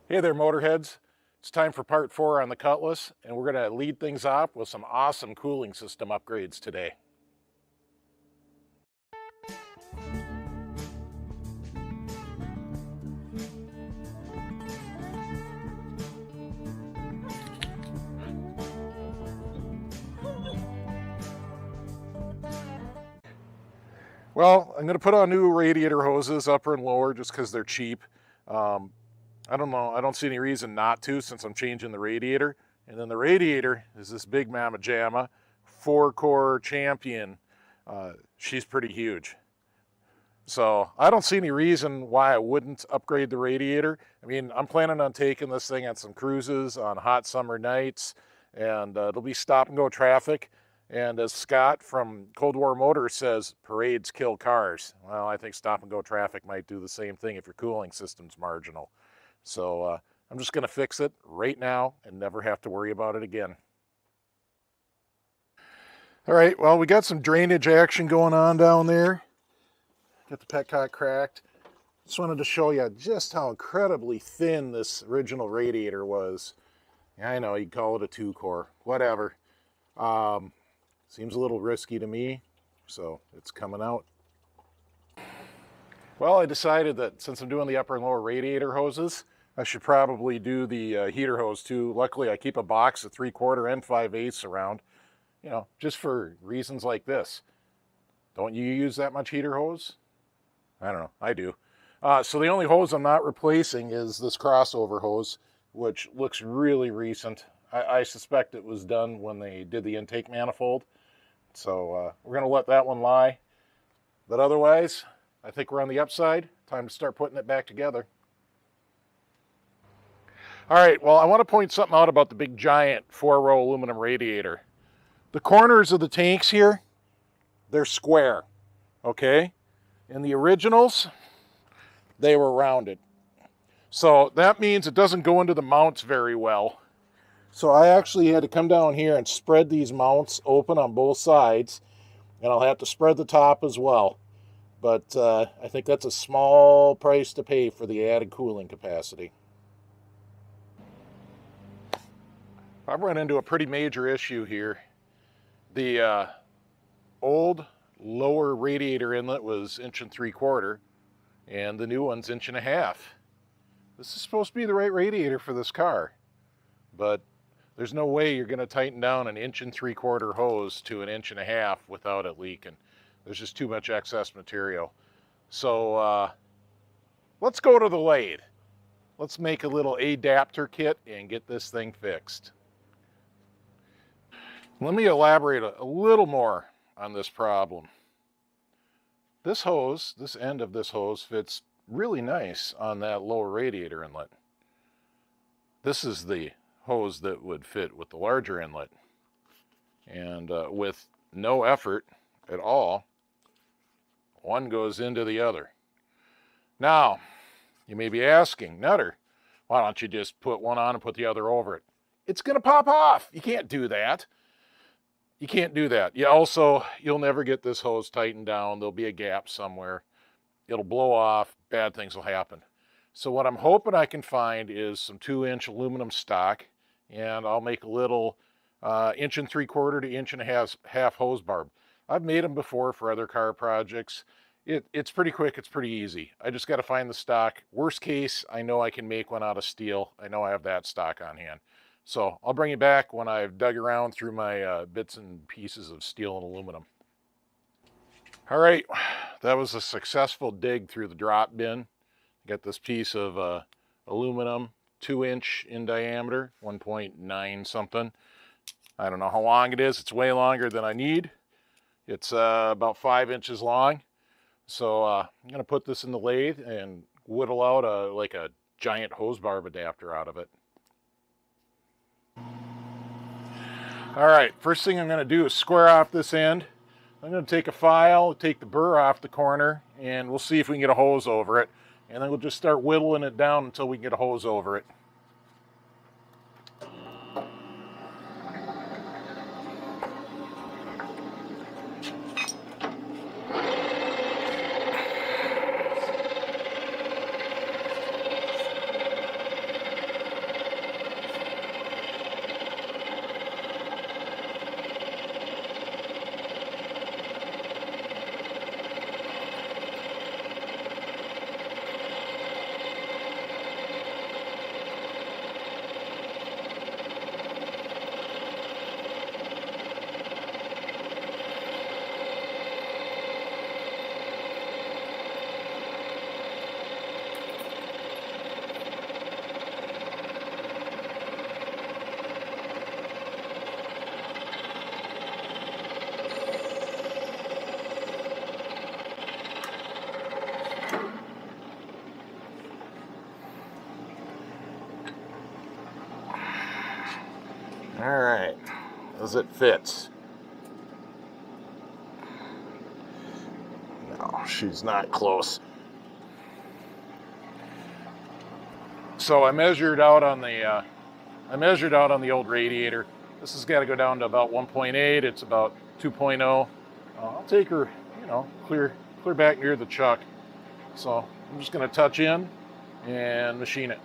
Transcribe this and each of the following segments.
Hey there, Motorheads. It's time for part 4 on the Cutlass, and we're going to lead things off with some awesome cooling system upgrades today. Well, I'm going to put on new radiator hoses, upper and lower, just because they're cheap. I don't know, I don't see any reason not to since I'm changing the radiator. And then the radiator is this big Mama Jamma 4-core Champion. She's pretty huge. So I don't see any reason why I wouldn't upgrade the radiator. I mean, I'm planning on taking this thing on some cruises on hot summer nights, and it'll be stop and go traffic. And as Scott from Cold War Motors says, parades kill cars. Well, I think stop and go traffic might do the same thing if your cooling system's marginal. So I'm just gonna fix it right now and never have to worry about it again. All right, well, we got some drainage action going on down there. Got the petcock cracked. Just wanted to show you just how incredibly thin this original radiator was. Yeah, I know, you'd call it a 2-core, whatever. Seems a little risky to me, so it's coming out. Well, I decided that since I'm doing the upper and lower radiator hoses, I should probably do the heater hose too. Luckily, I keep a box of 3/4 and 5/8 around, you know, just for reasons like this. Don't you use that much heater hose? I don't know, I do. So the only hose I'm not replacing is this crossover hose, which looks really recent. I suspect it was done when they did the intake manifold. So we're gonna let that one lie. But otherwise, I think we're on the upside. Time to start putting it back together. All right, well, I want to point something out about the big giant 4-row aluminum radiator. The corners of the tanks here, they're square, okay? In the originals, they were rounded. So that means it doesn't go into the mounts very well. So I actually had to come down here and spread these mounts open on both sides, and I'll have to spread the top as well. But I think that's a small price to pay for the added cooling capacity. I've run into a pretty major issue here. The old lower radiator inlet was 1 3/4, and the new one's 1.5 inches. This is supposed to be the right radiator for this car, but there's no way you're going to tighten down an 1 3/4 hose to 1.5 inches without it leaking. There's just too much excess material. So let's go to the lathe. Let's make a little adapter kit and get this thing fixed. Let me elaborate a little more on this problem. This hose, this end of this hose fits really nice on that lower radiator inlet. This is the hose that would fit with the larger inlet. And with no effort at all, one goes into the other. Now, you may be asking, Nutter, why don't you just put one on and put the other over it? It's gonna pop off. You can't do that. You can't do that. You'll never get this hose tightened down. There'll be a gap somewhere. It'll blow off. Bad things will happen. So what I'm hoping I can find is some 2-inch aluminum stock, and I'll make a little 1 3/4 to 1.5 inch hose barb. I've made them before for other car projects. It's pretty quick. It's pretty easy. I just got to find the stock. Worst case, I know I can make one out of steel. I know I have that stock on hand. So I'll bring you back when I've dug around through my bits and pieces of steel and aluminum. All right, that was a successful dig through the drop bin. Got this piece of aluminum, 2-inch in diameter, 1.9 something. I don't know how long it is. It's way longer than I need. It's about 5 inches long. So I'm gonna put this in the lathe and whittle out like a giant hose barb adapter out of it. All right, first thing I'm gonna do is square off this end. I'm gonna take a file, take the burr off the corner, and we'll see if we can get a hose over it. And then we'll just start whittling it down until we can get a hose over it. All right, does it fit? No, she's not close. So I measured out on the old radiator. This has got to go down to about 1.8. It's about 2.0. I'll take her, clear back near the chuck. So I'm just going to touch in and machine it.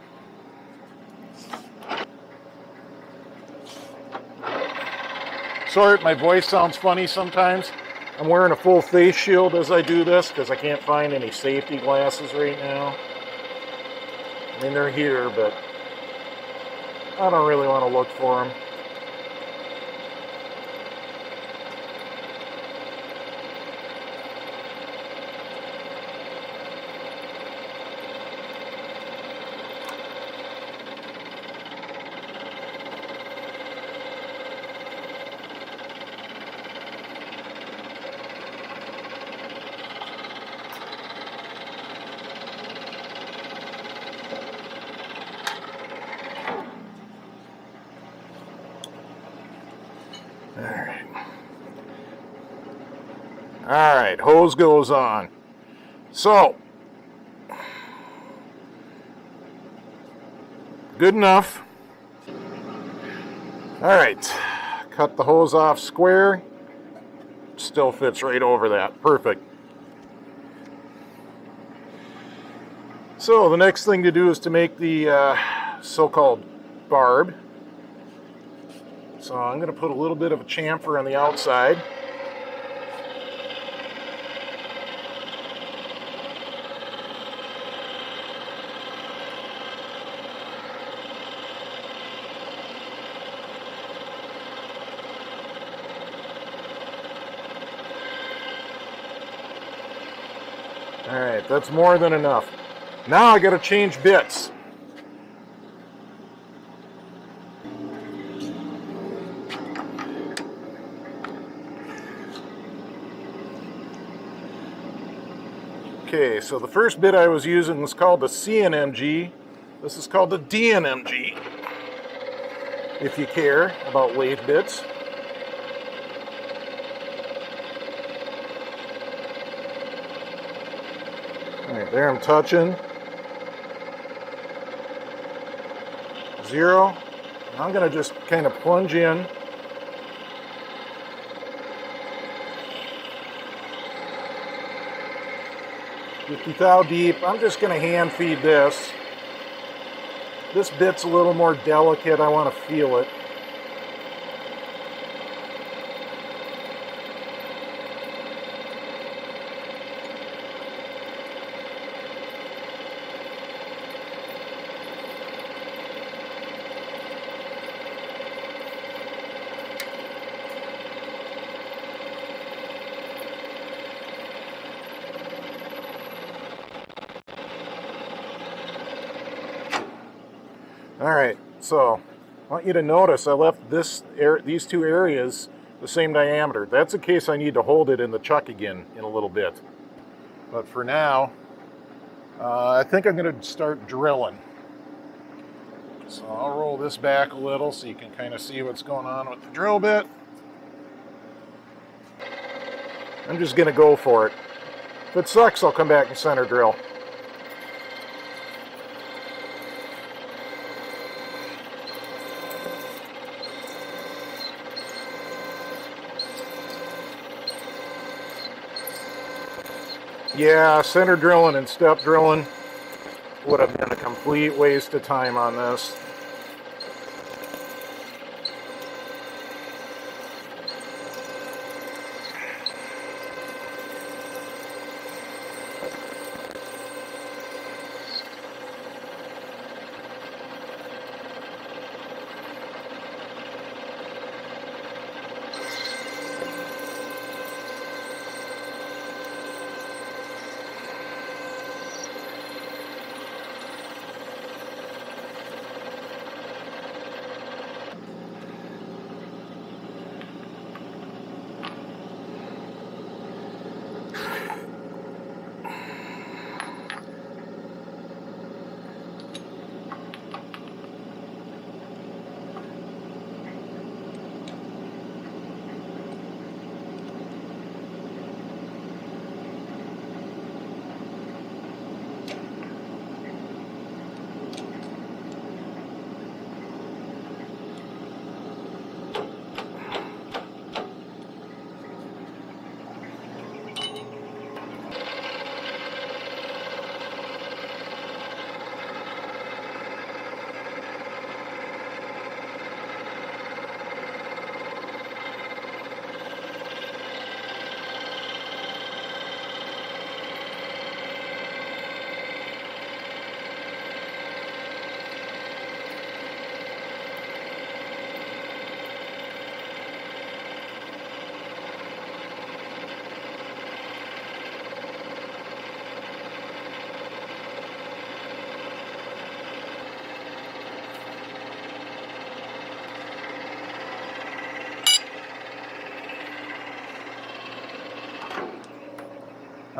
Sorry, my voice sounds funny sometimes. I'm wearing a full face shield as I do this because I can't find any safety glasses right now. I mean, they're here, but I don't really want to look for them. All right, hose goes on. So, good enough. All right, cut the hose off square. Still fits right over that. Perfect. So the next thing to do is to make the so-called barb. So I'm going to put a little bit of a chamfer on the outside. All right, that's more than enough. Now I got to change bits. Okay, so the first bit I was using was called the CNMG. This is called the DNMG, if you care about lathe bits. All right, there I'm touching. 0. I'm going to just kind of plunge in. Thou deep. I'm just going to hand feed this. This bit's a little more delicate. I want to feel it. All right, so I want you to notice I left these two areas the same diameter. That's in case I need to hold it in the chuck again in a little bit. But for now, I think I'm going to start drilling. So I'll roll this back a little so you can kind of see what's going on with the drill bit. I'm just going to go for it. If it sucks, I'll come back and center drill. Yeah, center drilling and step drilling would have been a complete waste of time on this.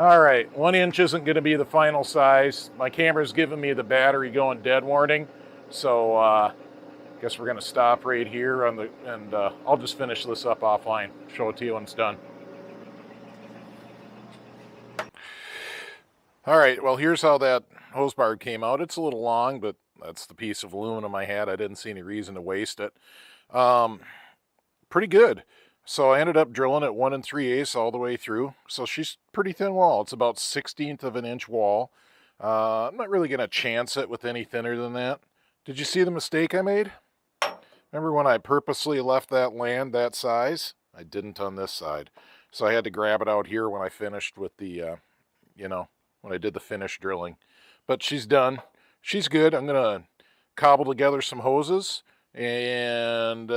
All right, 1 inch isn't going to be the final size. My camera's giving me the battery going dead warning, so guess we're going to stop right here on and I'll just finish this up offline. Show it to you when it's done. All right, well, here's how that hose bar came out. It's a little long, but that's the piece of aluminum I had. I didn't see any reason to waste it. Pretty good. So I ended up drilling it 1 3/8 all the way through. So she's pretty thin wall. It's about 1/16 of an inch wall. I'm not really going to chance it with any thinner than that. Did you see the mistake I made? Remember when I purposely left that land that size? I didn't on this side. So I had to grab it out here when I finished with the, when I did the finish drilling. But she's done. She's good. I'm going to cobble together some hoses and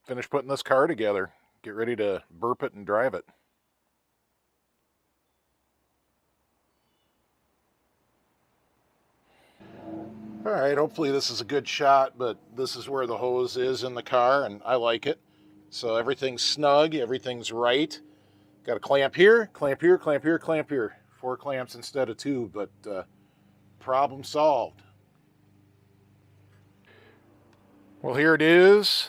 finish putting this car together. Get ready to burp it and drive it. All right, hopefully this is a good shot, but this is where the hose is in the car, and I like it. So everything's snug, everything's right. Got a clamp here, clamp here, clamp here, clamp here. 4 clamps instead of 2, but problem solved. Well, here it is.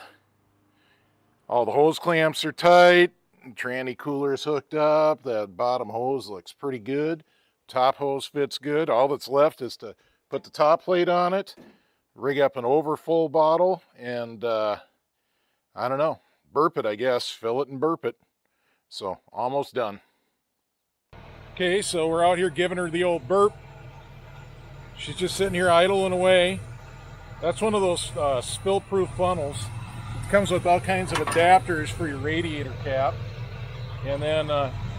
All the hose clamps are tight. The tranny cooler is hooked up. That bottom hose looks pretty good. Top hose fits good. All that's left is to put the top plate on it, rig up an overflow bottle, and I don't know, burp it, I guess. Fill it and burp it. So, almost done. Okay, so we're out here giving her the old burp. She's just sitting here idling away. That's one of those spill-proof funnels. It comes with all kinds of adapters for your radiator cap. And then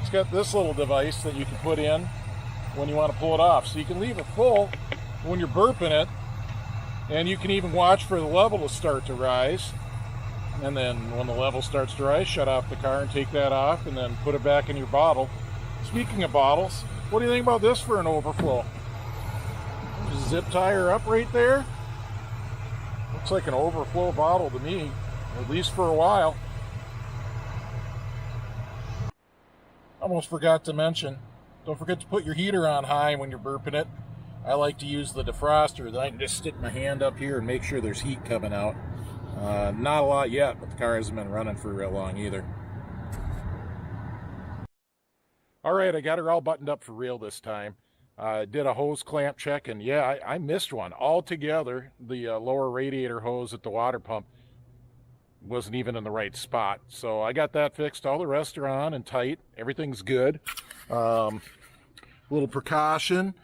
it's got this little device that you can put in when you want to pull it off. So you can leave it full when you're burping it, and you can even watch for the level to start to rise. And then when the level starts to rise, shut off the car and take that off, and then put it back in your bottle. Speaking of bottles, what do you think about this for an overflow? Just zip tie her up right there. Looks like an overflow bottle to me, at least for a while. Almost forgot to mention, don't forget to put your heater on high when you're burping it. I like to use the defroster, then I can just stick my hand up here and make sure there's heat coming out. Not a lot yet, but the car hasn't been running for real long either. All right, I got her all buttoned up for real this time. Did a hose clamp check, and yeah, I missed one altogether. The lower radiator hose at the water pump wasn't even in the right spot. So I got that fixed. All the rest are on and tight. Everything's good. Little precaution.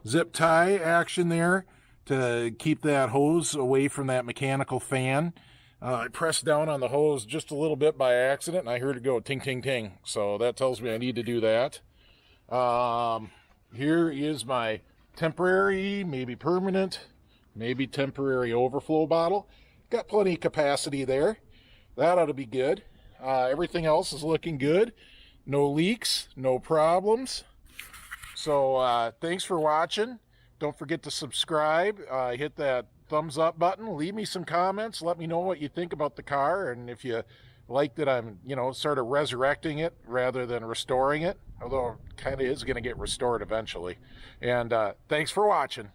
Zip tie action there to keep that hose away from that mechanical fan. I pressed down on the hose just a little bit by accident, and I heard it go ting, ting, ting. So that tells me I need to do that. Here is my temporary, maybe permanent, maybe temporary overflow bottle. Got plenty of capacity there. That ought to be good. Everything else is looking good. No leaks, no problems. So thanks for watching. Don't forget to subscribe. Hit that thumbs up button. Leave me some comments. Let me know what you think about the car, and if you like that I'm, sort of resurrecting it rather than restoring it, although it kind of is going to get restored eventually. And thanks for watching.